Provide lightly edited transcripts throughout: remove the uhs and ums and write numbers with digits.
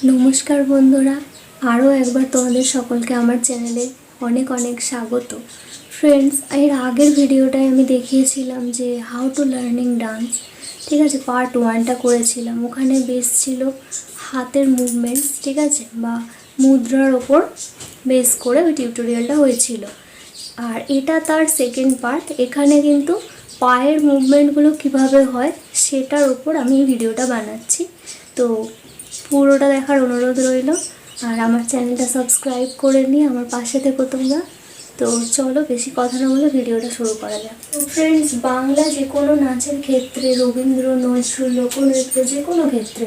নমস্কার বন্ধুরা, আরও একবার তোমাদের সকলকে আমার চ্যানেলে অনেক অনেক স্বাগত। ফ্রেন্ডস, এর আগের ভিডিওটায় আমি দেখিয়েছিলাম যে হাউ টু লার্নিং ডান্স, ঠিক আছে, পার্ট 1টা করেছিলাম। ওখানে বেস ছিল হাতের মুভমেন্টস, ঠিক আছে, বা মুদ্রার ওপর বেস করে ওই টিউটোরিয়ালটা হয়েছিল। আর এটা তার সেকেন্ড পার্ট। এখানে কিন্তু পায়ের মুভমেন্টগুলো কিভাবে হয় সেটার উপর আমি ভিডিওটা বানাচ্ছি। তো পুরোটা দেখার অনুরোধ রইল। আর আমার চ্যানেলটা সাবস্ক্রাইব করে নিয়ে আমার পাশে থেকো তোমরা। তো চলো বেশি কথা না বলে ভিডিওটা শুরু করা যাক। তো ফ্রেন্ডস, বাংলা যে কোনো নাচের ক্ষেত্রে, রবীন্দ্র, নজরুল, লোকনৃত্য, যে কোনো ক্ষেত্রে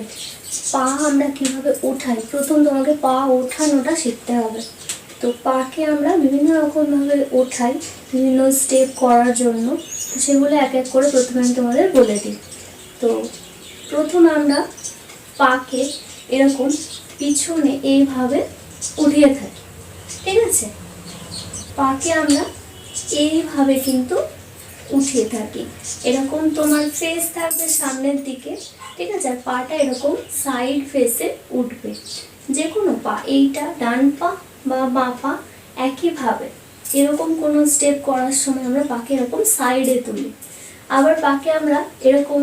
পা আমরা কিভাবে ওঠাই, প্রথম তোমাকে পা ওঠানোটা শিখতে হবে। তো পাকে আমরা বিভিন্ন রকমভাবে ওঠাই বিভিন্ন স্টেপ করার জন্য। তো সেগুলো এক এক করে প্রথমে আমি তোমাদের বলে দিই। তো প্রথমে আমরা পাকে এরকম পিছনে এইভাবে উঠিয়ে থাকি, ঠিক আছে। পাকে আমরা এইভাবে কিন্তু উঠিয়ে থাকি। এরকম তোমার ফেস থাকবে সামনের দিকে, ঠিক আছে, আর পাটা এরকম সাইড ফেসে উঠবে। যে কোনো পা, এইটা ডান পা বা বাঁ পা, একইভাবে এরকম কোনো স্টেপ করার সময় আমরা পাকে এরকম সাইডে তুলি। আবার পাকে আমরা এরকম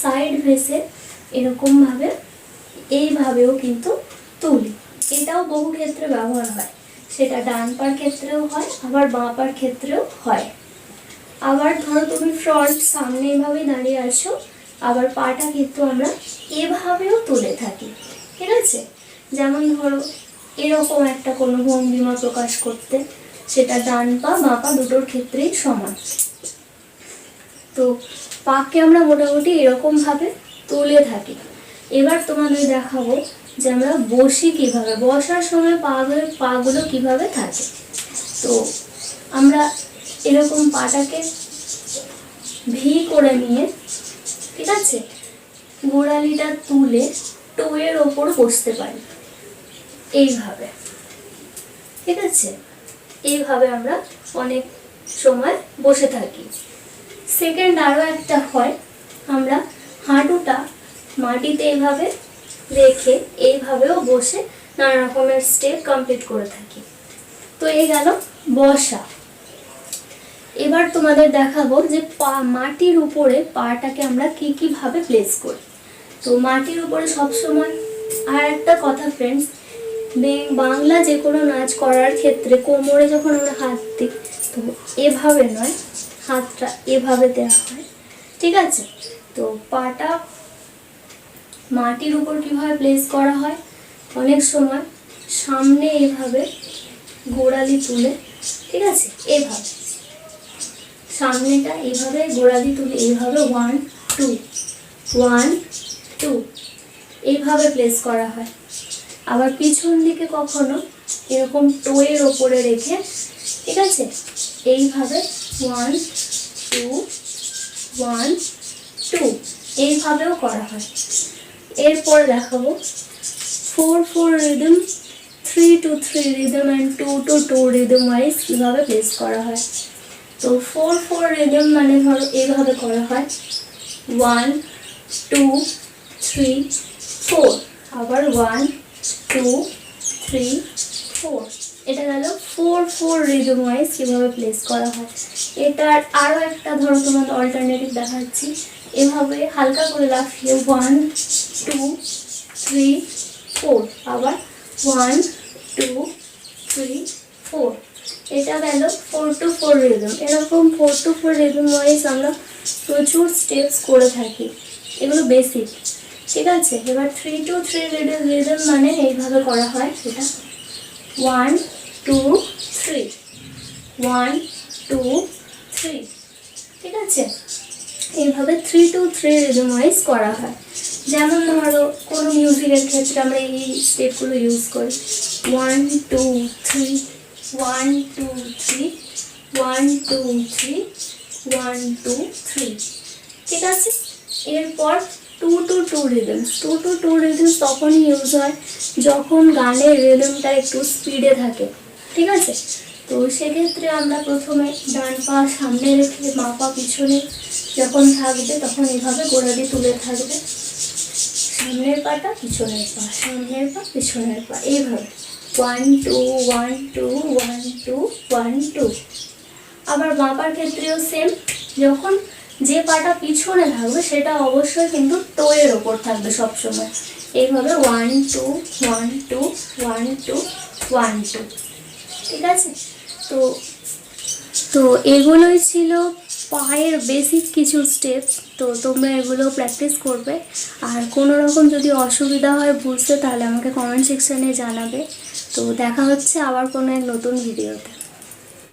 সাইড ফেসে এরকমভাবে এইভাবেও কিন্তু তুলি। এটাও বহু ক্ষেত্রে ব্যবহার হয়, সেটা ডান পার ক্ষেত্রেও হয়, আবার বাঁ পার ক্ষেত্রেও হয়। আবার ধরো তুমি ফ্রন্ট সামনে এভাবে দাঁড়িয়ে আছো, আবার পাটা কিন্তু আমরা এভাবেও তুলে থাকি, ঠিক আছে। যেমন ধরো এরকম একটা কোনো ভঙ্গিমা প্রকাশ করতে, সেটা ডান পা বাঁ পা দুটোর ক্ষেত্রেই সমান। তো পাকে আমরা মোটামুটি এরকমভাবে তুলে থাকি। এবার তোমাদের দেখাবো যে আমরা বসি কিভাবে, বসার সময় পাগুলো কিভাবে থাকে। তো আমরা এরকম পাটাকে ভি করে নিয়ে, ঠিক আছে, গোড়ালিটা তুলে টোয়ের ওপর বসতে পারি এইভাবে, ঠিক আছে। এইভাবে আমরা অনেক সময় বসে থাকি। সেকেন্ড আরও একটা হয়, আমরা হাঁটুটা মাটিতে এইভাবে রেখে এইভাবেও বসে নানা রকমের স্টেপ কমপ্লিট করে থাকি। তো এই গেল বসা। এবার তোমাদের দেখাবো যে মাটির উপরে পাটাকে আমরা কিভাবে প্লেস করি। তো মাটির উপরে সবসময়, আর একটা কথা ফ্রেন্ডস, বাংলা যে কোনো নাচ করার ক্ষেত্রে কোমরে যখন আমরা হাত দিই, তো এভাবে নয়, হাতটা এভাবে দেওয়া হয়, ঠিক আছে। তো পাটা মাটির উপর কিভাবে প্লেস করা হয়, অনেক সময় সামনে এইভাবে গোড়ালি তুলে, ঠিক আছে, এইভাবে সামনেটা এইভাবে গোড়ালি তুলে এইভাবে 1 2 এইভাবে প্লেস করা হয়। আবার পিছন দিকে কখনো এরকম টোয়ের ওপরে রেখে, ঠিক আছে, এইভাবে 1 2 এইভাবেও করা হয়। এরপর দেখাবো 4/4 rhythm, 3/3 rhythm and 2/2 rhythm wise কীভাবে প্লেস করা হয়। তো 4/4 রিদম মানে ধরো এইভাবে করা হয় 1 2 3 4, আবার 1 2 3 4। এটা গেল 4/4 রিদম ওয়াইজ কীভাবে প্লেস করা হয়। এটার আরও একটা ধরো তোমাদের অল্টারনেটিভ দেখাচ্ছি। এভাবে হালকা করে লাফিয়ে 1 2 3 4, আবার 1 2 3 4। এটা গেল 4/4 রিদম। এরকম 4/4 রিদম ওয়াইজ আমরা প্রচুর স্টেপস করে থাকি, এগুলো বেসিক, ঠিক আছে। এবার 3/3 রিদম মানে এইভাবে করা হয়, সেটা 1 2 3 1 2 3, ঠিক আছে। এইভাবে 3/3 রিদম ওয়াইজ করা হয়। যেমন ধরো কোনো মিউজিকের ক্ষেত্রে আমরা এই স্টেপগুলো ইউজ করি 1 2 3 1 2 3 1 2 3 1 2 3, ঠিক আছে। এরপর 2/2 রিদমস। 2/2 রিদমস তখনই ইউজ হয় যখন গানের রিদমটা একটু স্পিডে থাকে, ঠিক আছে। তো সেক্ষেত্রে আমরা প্রথমে ডান পা সামনে রেখে বাঁ পা পিছনে যখন থাকবে তখন এইভাবে গোড়ালি তুলে থাকবে, সামনের পাটা পিছনের পা, সামনের পা পিছনের পা, এইভাবে 1 2 1 2 1 2 1 2। আবার বাঁ পার ক্ষেত্রেও সেম, যখন যে পাটা পিছনে থাকবে সেটা অবশ্যই কিন্তু টোয়ের ওপর থাকবে সবসময়, এইভাবে 1 2 1 2 1 2 1 2। ঠিক আছে? তো তো এগুলোই ছিল পায়ের বেসিক কিছু স্টেপস। তো তোমরা এগুলো প্র্যাকটিস করবে, আর কোনো রকম যদি অসুবিধা হয় বুঝতে তাহলে আমাকে কমেন্ট সেকশানে জানাবে। তো দেখা হচ্ছে আবার কোনো এক নতুন ভিডিওতে।